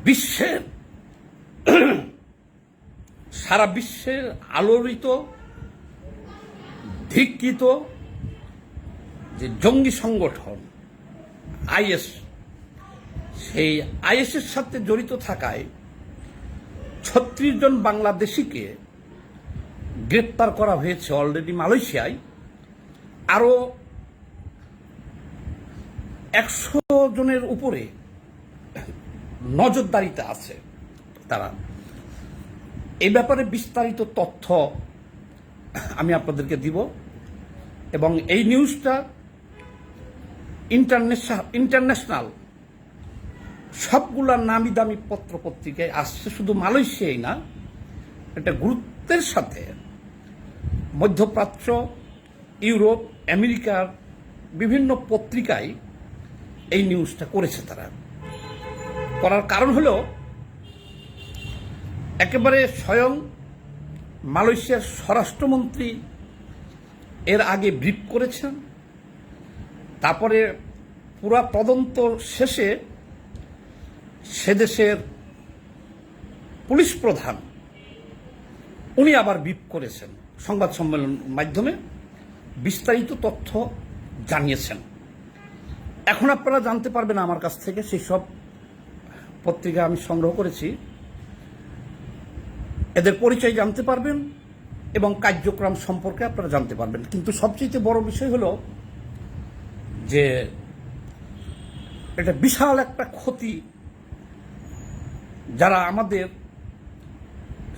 বিশ্বের সারা বিশ্বের আলোড়িত ধিক্কৃত যে জঙ্গি সংগঠন আইএস, সেই আইএসের সাথে জড়িত থাকায় ৩৬ জন বাংলাদেশিকে গ্রেপ্তার করা হয়েছে অলরেডি মালয়েশিয়ায়। আরো ১০০ জনের উপরে নজরদারিতে আছে তারা। এই ব্যাপারে বিস্তারিত তথ্য আমি আপনাদেরকে দিব এবং এই নিউজটা ইন্টারন্যাশনাল সবগুলা নামি দামি পত্র পত্রিকায় আসছে, শুধু মালয়েশিয়াই না, এটা গুরুত্বের সাথে মধ্যপ্রাচ্য, ইউরোপ, আমেরিকার বিভিন্ন পত্রিকায় এই নিউজটা করেছে। তারা করার কারণ হলো একেবারে স্বয়ং মালয়েশিয়ার স্বরাষ্ট্রমন্ত্রী এর আগে ব্রিফ করেছেন, তারপরে পুরা তদন্ত শেষে সেদেশের পুলিশ প্রধান উনি আবার ব্রিফ করেছেন, সংবাদ সম্মেলন মাধ্যমে বিস্তারিত তথ্য জানিয়েছেন। এখন আপনারা জানতে পারবেন আমার কাছ থেকে, সেই সব পত্রিকা আমি সংগ্রহ করেছি, এদের পরিচয় জানতে পারবেন এবং কার্যক্রম সম্পর্কে আপনারা জানতে পারবেন। কিন্তু সবচেয়ে বড় বিষয় হলো যে এটা বিশাল একটা ক্ষতি, যারা আমাদের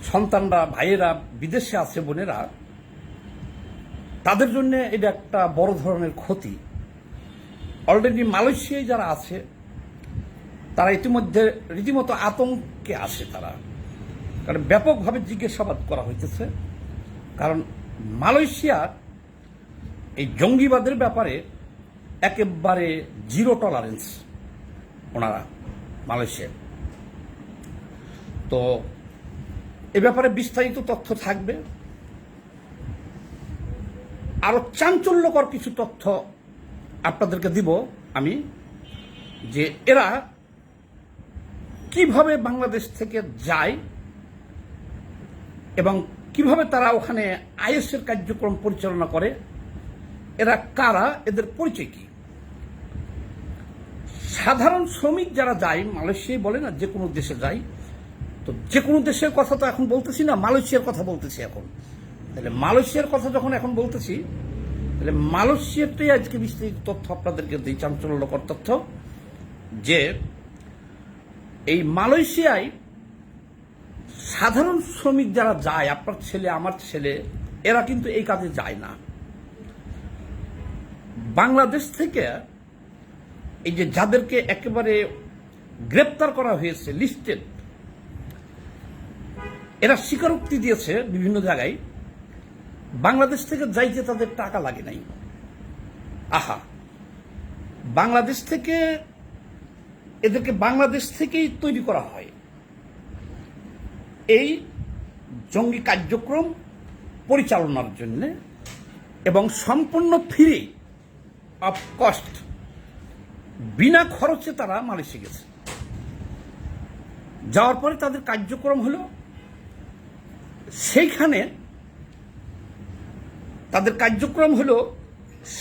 সন্তানরা, ভাইয়েরা বিদেশে আছে, বোনেরা, তাদের জন্য এটা একটা বড় ধরনের ক্ষতি। অলরেডি মালয়েশিয়ায় যারা আছে তারা ইতিমধ্যে রীতিমতো আতঙ্কে আছে তারা, কারণ ব্যাপকভাবে জিজ্ঞাসাবাদ করা হইতেছে। কারণ মালয়েশিয়ার এই জঙ্গিবাদের ব্যাপারে একেবারে জিরো টলারেন্স ওনারা, মালয়েশিয়া। তো এ ব্যাপারে বিস্তারিত তথ্য থাকবে। আরো চাঞ্চল্যকর কিছু তথ্য আপনাদেরকে দিব আমি, যে এরা কিভাবে বাংলাদেশ থেকে যায় এবং কিভাবে তারা ওখানে আইএসের কার্যক্রম পরিচালনা করে, এরা কারা, এদের পরিচয় কি। সাধারণ শ্রমিক যারা যায় মালয়েশিয়ায়, বলে না যে কোনো দেশে যায়, তো যে কোনো দেশের কথা তো এখন বলতেছি না, মালয়েশিয়ার কথা বলতেছি এখন। তাহলে মালয়েশিয়ার কথা যখন এখন বলতেছি, তাহলে মালয়েশিয়াতেই আজকে বিস্তারিত তথ্য আপনাদেরকে দিই, চাঞ্চল্যকর তথ্য, যে এই মালয়েশিয়ায় সাধারণ শ্রমিক যারা যায়, আপনার ছেলে, আমার ছেলে, এরা কিন্তু এই কাজে যায় না। বাংলাদেশ থেকে এই যে যাদেরকে একেবারে গ্রেপ্তার করা হয়েছে, লিস্টেড, এরা স্বীকারোক্তি দিয়েছে বিভিন্ন জায়গায় বাংলাদেশ থেকে যাইতে তাদের টাকা লাগে নাই। আহা, বাংলাদেশ থেকে এদেরকে বাংলাদেশ থেকেই তৈরি করা হয় এই জঙ্গি কার্যক্রম পরিচালনার জন্য, এবং সম্পূর্ণ ফ্রি অফ কস্ট, বিনা খরচে তারা মালয়েশিয়া গেছে। যাওয়ার পরে তাদের কার্যক্রম হলো সেইখানে,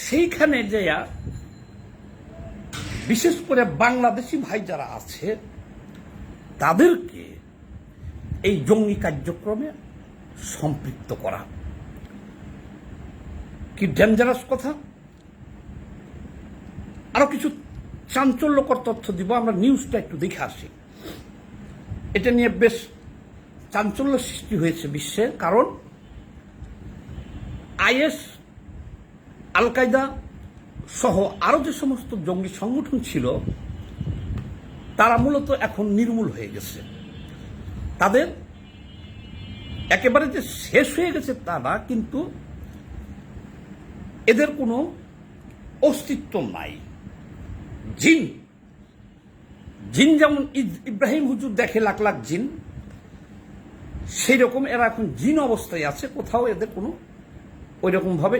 সেইখানে যাইয়া বিশেষ করে বাংলাদেশি ভাই যারা আছে তাদেরকে এই জঙ্গি কার্যক্রমে সম্পৃক্ত করা। কি ডেঞ্জারাস কথা। আরো কিছু চাঞ্চল্যকর তথ্য দিব, আমরা নিউজটা একটু দেখে আসি। এটা নিয়ে বেশ চাঞ্চল্য সৃষ্টি হয়েছে বিশ্বে, কারণ আইএস, আল কায়দা সহ আরো যে সমস্ত জঙ্গি সংগঠন ছিল তারা মূলত এখন নির্মূল হয়ে গেছে। তাদের একেবারে যে শেষ হয়ে গেছে তা না, কিন্তু এদের কোনো অস্তিত্ব নাই। জিন যেমন ইব্রাহিম হুজুর দেখে লাখ লাখ জিন, সেই রকম এরা এখন জিন অবস্থায় আছে। কোথাও এদের কোনো ওই রকম ভাবে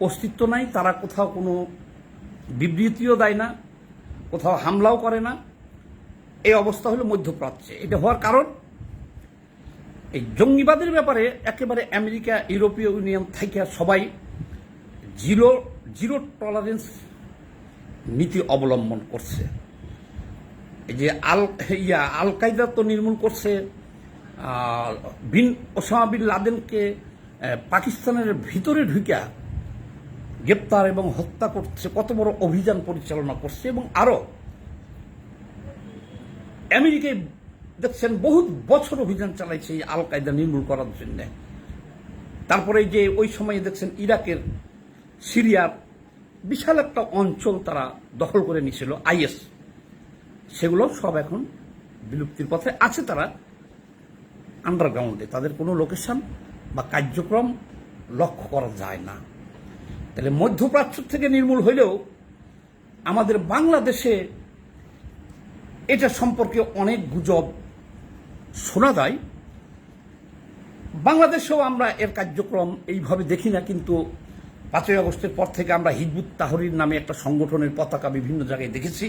অস্তিত্ব নাই, তারা কোথাও কোনো বিবৃতিও দেয় না, কোথাও হামলাও করে না, এই অবস্থা হলো মধ্যপ্রাচ্যে। এটা হওয়ার কারণ এই জঙ্গিবাদের ব্যাপারে একেবারে আমেরিকা, ইউরোপীয় ইউনিয়ন থেকে সবাই জিরো টলারেন্স নীতি অবলম্বন করছে। এই যে আল কায়দা তো নির্মূল করছে, ওসামা বিন লাদেনকে পাকিস্তানের ভিতরে ঢুকিয়া গ্রেপ্তার এবং হত্যা করছে, কত বড় অভিযান পরিচালনা করছে। এবং আরো আমেরিকায় দেখছেন বহুত বছর অভিযান চালাইছে এই আল কায়দা নির্মূল করার জন্য। তারপরে যে ওই সময়ে দেখছেন ইরাকের, সিরিয়ার বিশাল একটা অঞ্চল তারা দখল করে নিয়েছিল আইএস, সেগুলো সব এখন বিলুপ্তির পথে আছে। তারা আন্ডারগ্রাউন্ডে, তাদের কোনো লোকেশন বা কার্যক্রম লক্ষ্য করা যায় না। তাহলে মধ্যপ্রাচ্য থেকে নির্মূল হইলেও আমাদের বাংলাদেশে এটা সম্পর্কে অনেক গুজব শোনা যায়। বাংলাদেশেও আমরা এর কার্যক্রম এইভাবে দেখি না, কিন্তু 5ই আগস্টের পর থেকে আমরা হিজবুত তাহরির নামে একটা সংগঠনের পতাকা বিভিন্ন জায়গায় দেখেছি,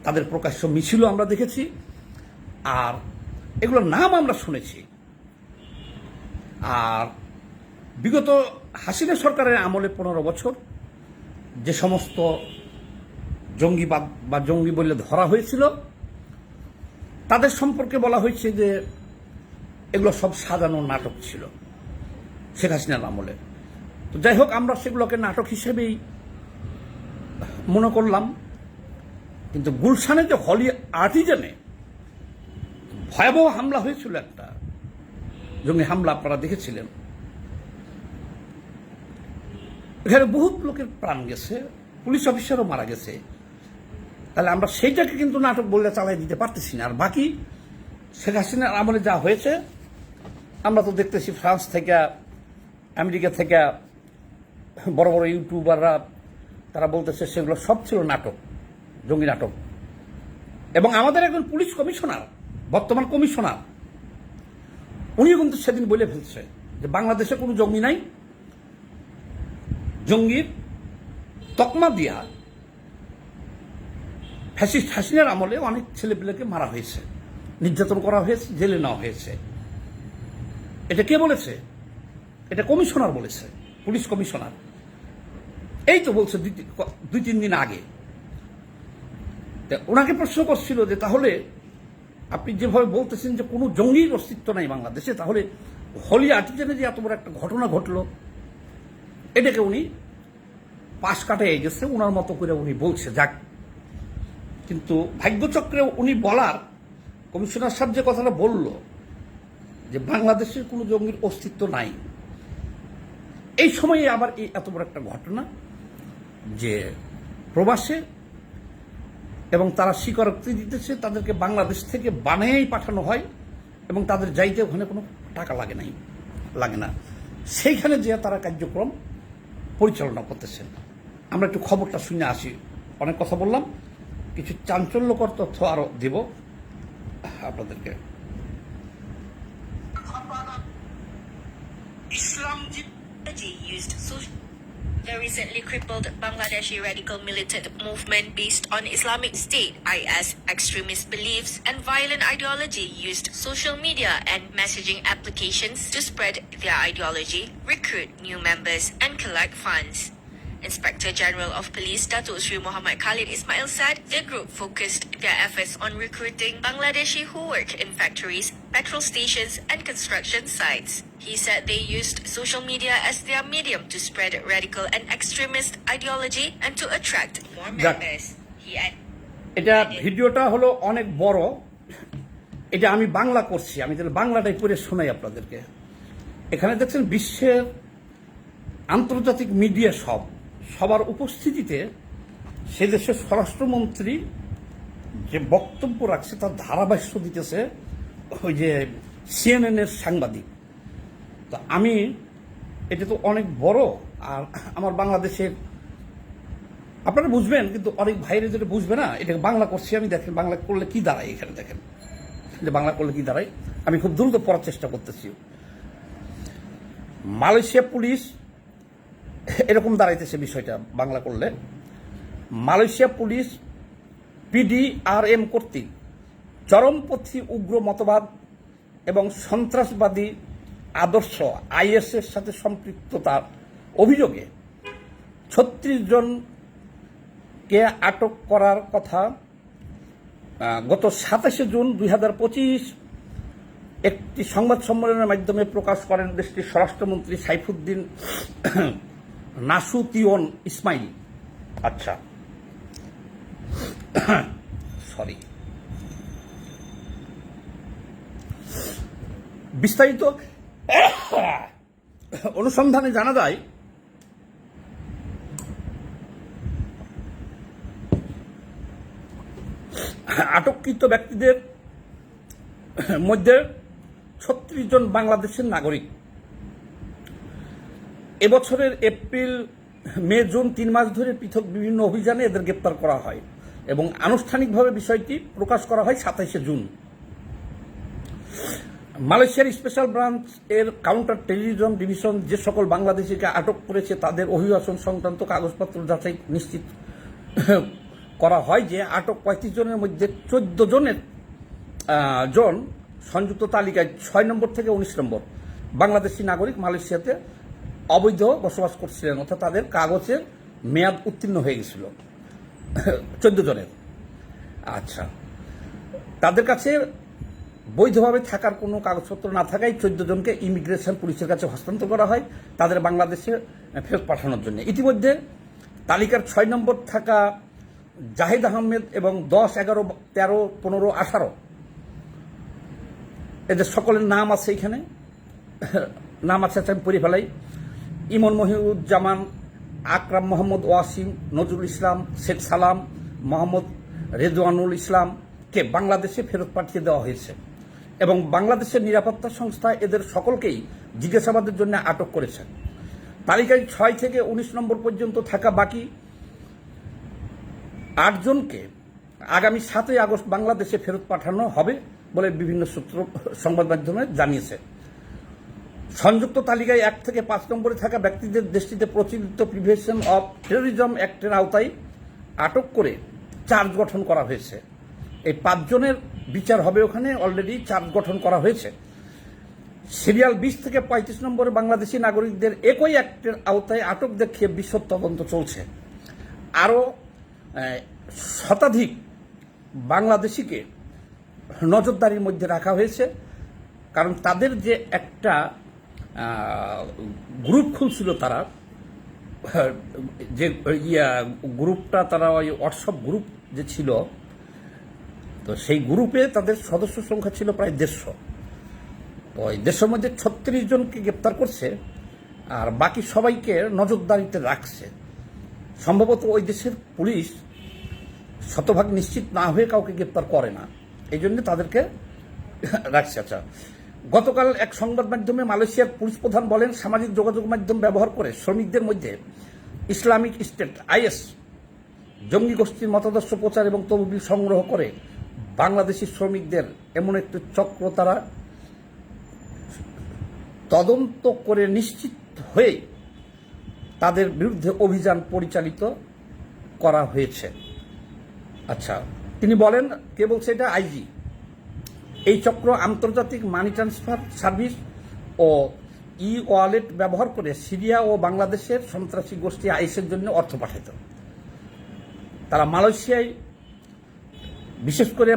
তাদের প্রকাশ্য মিছিলও আমরা দেখেছি, আর এগুলোর নাম আমরা শুনেছি। আর বিগত হাসিনা সরকারের আমলে 15 বছর যে সমস্ত জঙ্গিবাদ বা জঙ্গি বলে ধরা হয়েছিল, তাদের সম্পর্কে বলা হয়েছে যে এগুলো সব সাজানো নাটক ছিল শেখ হাসিনার আমলে। তো যাই হোক, আমরা সেগুলোকে নাটক হিসেবেই মনে করলাম। কিন্তু গুলশানে যে হলি আর্টিজানে ভয়াবহ হামলা হয়েছিল, একটা জঙ্গি হামলা আপনারা দেখেছিলেন, এখানে বহুত লোকের প্রাণ গেছে, পুলিশ অফিসারও মারা গেছে। তাহলে আমরা সেইটাকে কিন্তু নাটক বলে চালাই দিতে পারতেছি না। আর বাকি শেখ হাসিনার আমলে যা হয়েছে আমরা তো দেখতেছি, ফ্রান্স থেকে, আমেরিকা থেকে বড় বড় ইউটিউবাররা তারা বলতেছে সেগুলো সব ছিল নাটক, জঙ্গি নাটক। এবং আমাদের একজন পুলিশ কমিশনার, বর্তমান কমিশনার, উনিও কিন্তু সেদিন বলে ফেলছে যে বাংলাদেশে কোনো জঙ্গি নাই, জঙ্গির তকমা দিয়া ফ্যাসিস্ট হাসিনার আমলে অনেক ছেলেপেলেকে মারা হয়েছে, নির্যাতন করা হয়েছে, জেলে নেওয়া হয়েছে। এটা কে বলেছে? এটা কমিশনার বলেছে, পুলিশ কমিশনার। এই তো বলছে 2-3 দিন আগে। ওনাকে প্রশ্ন করছিল যে তাহলে আপনি যেভাবে বলতেছেন যে কোনো জঙ্গির অস্তিত্ব নাই বাংলাদেশে, তাহলে হলি আর্টিজানে যে এত বড় একটা ঘটনা ঘটলো, এটাকে উনি পাশ কাটাই গেছে, ওনার মতো করে উনি বলছে যাক। কিন্তু ভাগ্যচক্রে উনি বলার, কমিশনার সাহেব যে কথাটা বলল যে বাংলাদেশের কোনো জঙ্গির অস্তিত্ব নাই, এই সময়ে আবার এই এত বড় একটা ঘটনা যে প্রবাসে, এবং তারা স্বীকারোক্তি দিতেছে তাদেরকে বাংলাদেশ থেকে বানিয়েই পাঠানো হয় এবং তাদের যাইতে ওখানে কোনো টাকা লাগে না, সেইখানে যে তারা কার্যক্রম পরিচালনা করতেছেন। আমরা একটু খবরটা শুনে আসি। অনেক কথা বললাম, কিছু চাঞ্চল্যকর তথ্য আরো দেব আপনাদেরকে। The recently crippled Bangladeshi radical militant movement based on Islamic State (IS) extremist beliefs and violent ideology used social media and messaging applications to spread their ideology, recruit new members, and collect funds. Inspector General of Police Datuk Sri Muhammad Khalid Ismail said the group focused their efforts on recruiting Bangladeshi who work in factories, petrol stations, and construction sites. He said they used social media as their medium to spread radical and extremist ideology and to attract more members. He added, এটা ভিডিওটা হলো অনেক বড়, এটা আমি বাংলা করছি, আমি তাহলে বাংলাটাই পড়ে শোনাই আপনাদেরকে। এখানে দেখছেন বিশ্বের আন্তর্জাতিক মিডিয়া সবার উপস্থিতিতে সে দেশের স্বরাষ্ট্রমন্ত্রী যে বক্তব্য রাখছে তার ধারাভাষ্য দিতেছে ওই যে CNN এর সাংবাদিক। তো আমি, এটা তো অনেক বড়, আর আমার বাংলাদেশের আপনারা বুঝবেন, কিন্তু অনেক ভাইরে যেটা বুঝবে না, এটাকে বাংলা করছি আমি। দেখেন বাংলা করলে কি দাঁড়ায়, এখানে দেখেন যে বাংলা করলে কি দাঁড়ায়। আমি খুব দ্রুত পড়ার চেষ্টা করতেছি। মালয়েশিয়া পুলিশ এরকম দাঁড়াইতেছে বিষয়টা বাংলা করলে। মালয়েশিয়া পুলিশ PDRM কর্তৃক চরমপন্থী উগ্র মতবাদ এবং সন্ত্রাসবাদী আদর্শ আইএসের সাথে সম্পৃক্ততার অভিযোগে ৩৬ জনকে আটক করার কথা গত ২৭ জুন ২০২৫ একটি সংবাদ সম্মেলনের মাধ্যমে প্রকাশ করেন দেশটির স্বরাষ্ট্রমন্ত্রী সাইফুদ্দিন নাসুতিওন ইসমাইল। আচ্ছা, সরি। বিস্তারিত অনুসন্ধানে জানা যায় আটককৃত ব্যক্তিদের মধ্যে ৩৬ জন বাংলাদেশের নাগরিক। এবছরের এপ্রিল, মে, জুন ৩ মাস ধরে পৃথক বিভিন্ন অভিযানে এদের গ্রেপ্তার করা হয় এবং আনুষ্ঠানিকভাবে বিষয়টি প্রকাশ করা হয় ২৭ জুন। মালয়েশিয়ার স্পেশাল ব্রাঞ্চ এর কাউন্টার টেররিজম ডিভিশন যে সকল বাংলাদেশিকে আটক করেছে তাদের অভিবাসন সংক্রান্ত কাগজপত্র যাচাই নিশ্চিত করা হয় যে আটক ৩৫ জনের মধ্যে ১৪ জন সংযুক্ত তালিকায় ৬ নম্বর থেকে ১৯ নম্বর বাংলাদেশি নাগরিক মালয়েশিয়াতে অবৈধ বসবাস করছিলেন, অর্থাৎ তাদের কাগজের মেয়াদ উত্তীর্ণ হয়ে গেছিল ১৪ জনের। আচ্ছা, তাদের কাছে বৈধভাবে থাকার কোনো কাগজপত্র না থাকায় ১৪ জনকে ইমিগ্রেশন পুলিশের কাছে হস্তান্তর করা হয় তাদের বাংলাদেশে ফেরত পাঠানোর জন্য। ইতিমধ্যে তালিকার ৬ নম্বর থাকা জাহিদ আহমেদ এবং ১০, ১১, ১৩, ১৫, ১৮ এদের সকলের নাম আছে, এখানে নাম আছে, আমি পড়ে ফেলাই। ইমন মহিউজ্জামান, আকরাম মোহাম্মদ ওয়াসিম, নজরুল ইসলাম, শেখ সালাম, মোহাম্মদ রেজওয়ানুল ইসলামকে বাংলাদেশে ফেরত পাঠিয়ে দেওয়া হয়েছে এবং বাংলাদেশের নিরাপত্তা সংস্থা এদের সকলকেই জিজ্ঞাসাবাদের জন্য আটক করেছে। তালিকায় ৬ থেকে ১৯ নম্বর পর্যন্ত থাকা বাকি ৮ জনকে আগামী ৭ই আগস্ট বাংলাদেশে ফেরত পাঠানো হবে বলে বিভিন্ন সূত্র সংবাদ মাধ্যমে জানিয়েছে। সংযুক্ত তালিকায় ১ থেকে ৫ নম্বরে থাকা ব্যক্তিদের দেশটিতে প্রচলিত প্রিভেনশন অফ টেরোরিজম অ্যাক্টের আওতায় আটক করে চার্জ গঠন করা হয়েছে। এই ৫ জনের বিচার হবে, ওখানে অলরেডি চার্জ গঠন করা হয়েছে। সিরিয়াল ২০ থেকে ৩৫ নম্বরে বাংলাদেশি নাগরিকদের একই অ্যাক্টের আওতায় আটক দেখিয়ে বিশদ তদন্ত চলছে। আরও শতাধিক বাংলাদেশিকে নজরদারির মধ্যে রাখা হয়েছে, কারণ তাদের যে একটা গ্রুপ খুলছিল, তারা যে গ্রুপটা, তারা ওই হোয়াটসঅ্যাপ গ্রুপ যে ছিল, তো সেই গ্রুপে তাদের সদস্য সংখ্যা ছিল প্রায় ১৫০। তো ওই ১৫০ মধ্যে ৩৬ জনকে গ্রেপ্তার করছে আর বাকি সবাইকে নজরদারিতে রাখছে। সম্ভবত ওই দেশের পুলিশ শতভাগ নিশ্চিত না হয়ে কাউকে গ্রেপ্তার করে না, এই জন্য তাদেরকে রাখছে। আচ্ছা, গতকাল এক সংবাদ মাধ্যমে মালয়েশিয়ার পুলিশ প্রধান বলেন, সামাজিক যোগাযোগ মাধ্যম ব্যবহার করে শ্রমিকদের মধ্যে ইসলামিক স্টেট আইএস জঙ্গি গোষ্ঠীর মতাদর্শ প্রচার এবং তহবিল সংগ্রহ করে বাংলাদেশি শ্রমিকদের এমন একটি চক্র তারা তদন্ত করে নিশ্চিত হয়ে তাদের বিরুদ্ধে অভিযান পরিচালিত করা হয়েছে। আচ্ছা, তিনি বলেন, কে বলছে এটা? আইজি। এই চক্র আন্তর্জাতিক মানি ট্রান্সফার সার্ভিস ও ই ওয়ালেট ব্যবহার করে সিরিয়া ও বাংলাদেশের সন্ত্রাসী গোষ্ঠী আইএসের জন্য অর্থ পাঠাত। তারা মালয়েশিয়ায় বিশেষ করে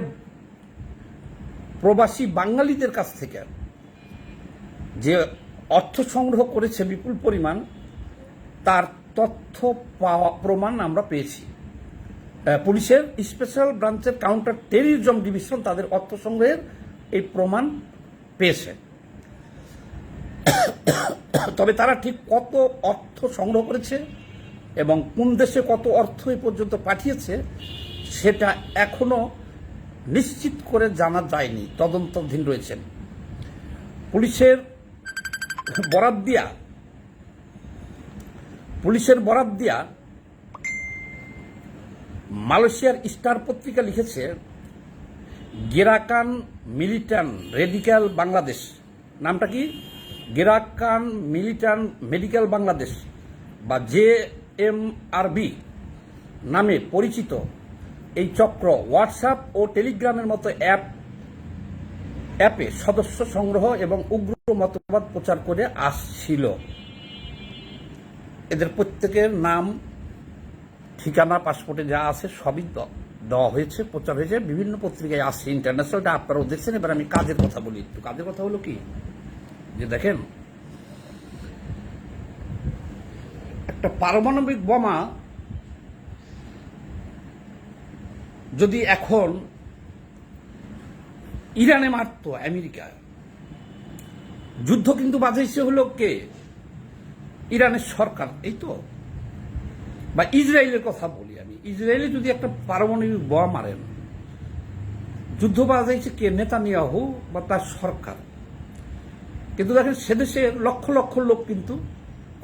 প্রবাসী বাঙালিদের কাছ থেকে যে অর্থ সংগ্রহ করেছে বিপুল পরিমাণ, তার তথ্য প্রমাণ আমরা পেয়েছি। পুলিশের স্পেশাল ব্রাঞ্চের কাউন্টার টেররিজম ডিভিশন তাদের অর্থ সংগ্রহের এই প্রমাণ পেয়েছে। তবে তারা ঠিক কত অর্থ সংগ্রহ করেছে এবং কোন দেশে কত অর্থ এ পর্যন্ত পাঠিয়েছে সেটা এখনো নিশ্চিত করে জানা যায়নি, তদন্তাধীন রয়েছেন। পুলিশের বরাত দিয়া মালয়েশিয়ার স্টার পত্রিকা লিখেছে, গেরাকান মিলিট্যান্ট রেডিক্যাল বাংলাদেশ, নামটা কি? গেরাকান মিলিট্যান্ট মেডিকেল বাংলাদেশ বা JMRB নামে পরিচিত এই চক্র হোয়াটসঅ্যাপ ও টেলিগ্রামের মতো অ্যাপ অ্যাপে সদস্য সংগ্রহ এবং উগ্র মতবাদ প্রচার করে আসছিল। এদের প্রত্যেকের নাম, ঠিকানা, পাসপোর্টে যা আছে সবই দেওয়া হয়েছে, প্রচার হয়েছে, বিভিন্ন পত্রিকায় আসছে, ইন্টারন্যাশনালটা আপনারাও দেখছেন। এবার আমি কাজের কথা বলি একটু। কাজের কথা হলো কি, যে দেখেন, একটা পারমাণবিক বোমা যদি এখন ইরানে মারত আমেরিকা, যুদ্ধ কিন্তু বাজাইছে হলো কে? ইরানের সরকার, এই তো। বা ইসরায়েলের কথা বলি আমি, ইসরায়েলে যদি একটা পারমাণবিক বোমা মারেন, যুদ্ধ বাজাইছে কে? নেতানিয়াহু বা তার সরকার। কিন্তু দেখেন সেদেশে লক্ষ লক্ষ লোক কিন্তু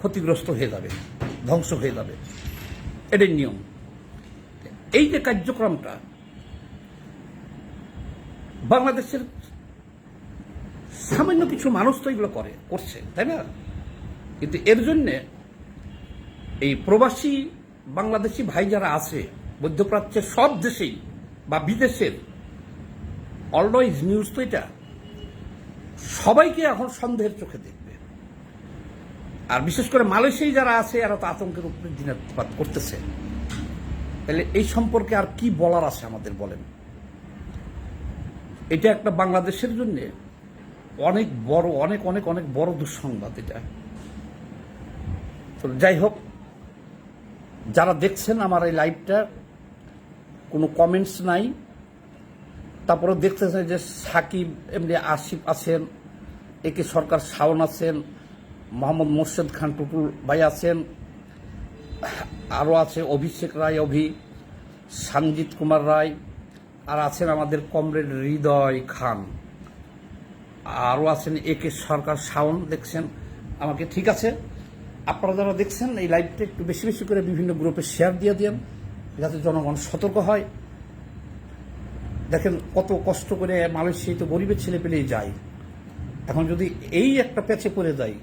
ক্ষতিগ্রস্ত হয়ে যাবে, ধ্বংস হয়ে যাবে, এটাই নিয়ম। এই যে কার্যক্রমটা বাংলাদেশের সামান্য কিছু মানুষ তো এগুলো করছে, তাই না? কিন্তু এর জন্যে এই প্রবাসী বাংলাদেশি ভাই যারা আছে মধ্যপ্রাচ্যের সব দেশেই বা বিদেশের, অলওয়েজ নিউজ তো এটা, সবাইকে এখন সন্দেহের চোখে দেখবে। আর বিশেষ করে মালয়েশিয়ায় যারা আছে এরা তো আতঙ্কের উপরে দিনাতিপাত করতেছে। তাহলে এই সম্পর্কে আর কি বলার আছে আমাদের, বলেন? এটা একটা বাংলাদেশের জন্য অনেক বড়, অনেক অনেক অনেক বড় দুঃসংবাদ এটা। তো যাই হোক, যারা দেখছেন আমার এই লাইভটা, কোনো কমেন্টস নাই, তারপরে দেখতেছেন যে সাকিব, এমনি আসিফ আছেন, একে সরকার শাওন আছেন, মোহাম্মদ মোর্শেদ খান টুটুল ভাই আছেন, আরও আছে অভিষেক রায়, সঞ্জিত কুমার রায়, আর আছেন আমাদের কমরেড হৃদয় খান, আরও আছেন একে সরকার শাওন। দেখছেন আমাকে, ঠিক আছে। আপনারা যারা দেখছেন এই লাইভটা একটু বেশি বেশি করে বিভিন্ন গ্রুপে শেয়ার দিয়ে দেন, যাতে জনগণ সতর্ক হয়। দেখেন কত কষ্ট করে মালয়েশিয়ায় তো গরিবের ছেলে পেলেই যায়। এখন যদি এই একটা প্যাচে পড়ে যায়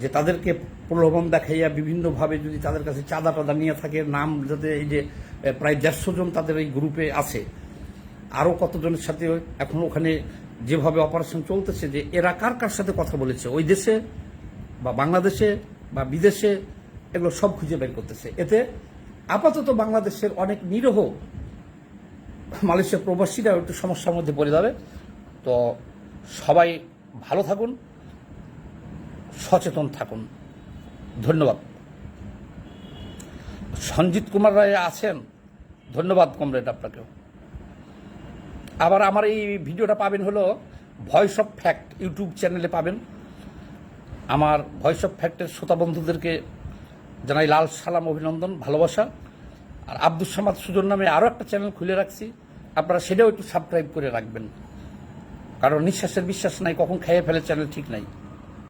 যে তাদেরকে প্রলোভন দেখাইয়া বিভিন্নভাবে যদি তাদের কাছে চাঁদা টাদা নিয়ে থাকে, নাম যাতে, এই যে প্রায় 150 জন তাদের এই গ্রুপে আছে, আরও কতজনের সাথে এখন ওখানে যেভাবে অপারেশন চলতেছে, যে এরা কার কার সাথে কথা বলেছে ওই দেশে বা বাংলাদেশে বা বিদেশে, এগুলো সব খুঁজে বের করতেছে। এতে আপাতত বাংলাদেশের অনেক নিরীহ মালয়েশিয়া প্রবাসীরা একটু সমস্যার মধ্যে পড়ে যাবে। তো সবাই ভালো থাকুন, সচেতন থাকুন। ধন্যবাদ। সঞ্জিত কুমার রায় আছেন, ধন্যবাদ কমরেড আপনাকেও। আবার আমার এই ভিডিওটা পাবেন হলো ভয়েস অফ ফ্যাক্ট ইউটিউব চ্যানেলে পাবেন। আমার ভয়েস অফ ফ্যাক্টের শ্রোতা বন্ধুদেরকে জানাই লাল সালাম, অভিনন্দন, ভালোবাসা। আর আব্দুল সামাদ সুজন নামে আরও একটা চ্যানেল খুলে রাখছি, আপনারা সেটাও একটু সাবস্ক্রাইব করে রাখবেন, কারণ নিঃশ্বাসের বিশ্বাস নাই, কখন খেয়ে ফেলে চ্যানেল ঠিক নাই।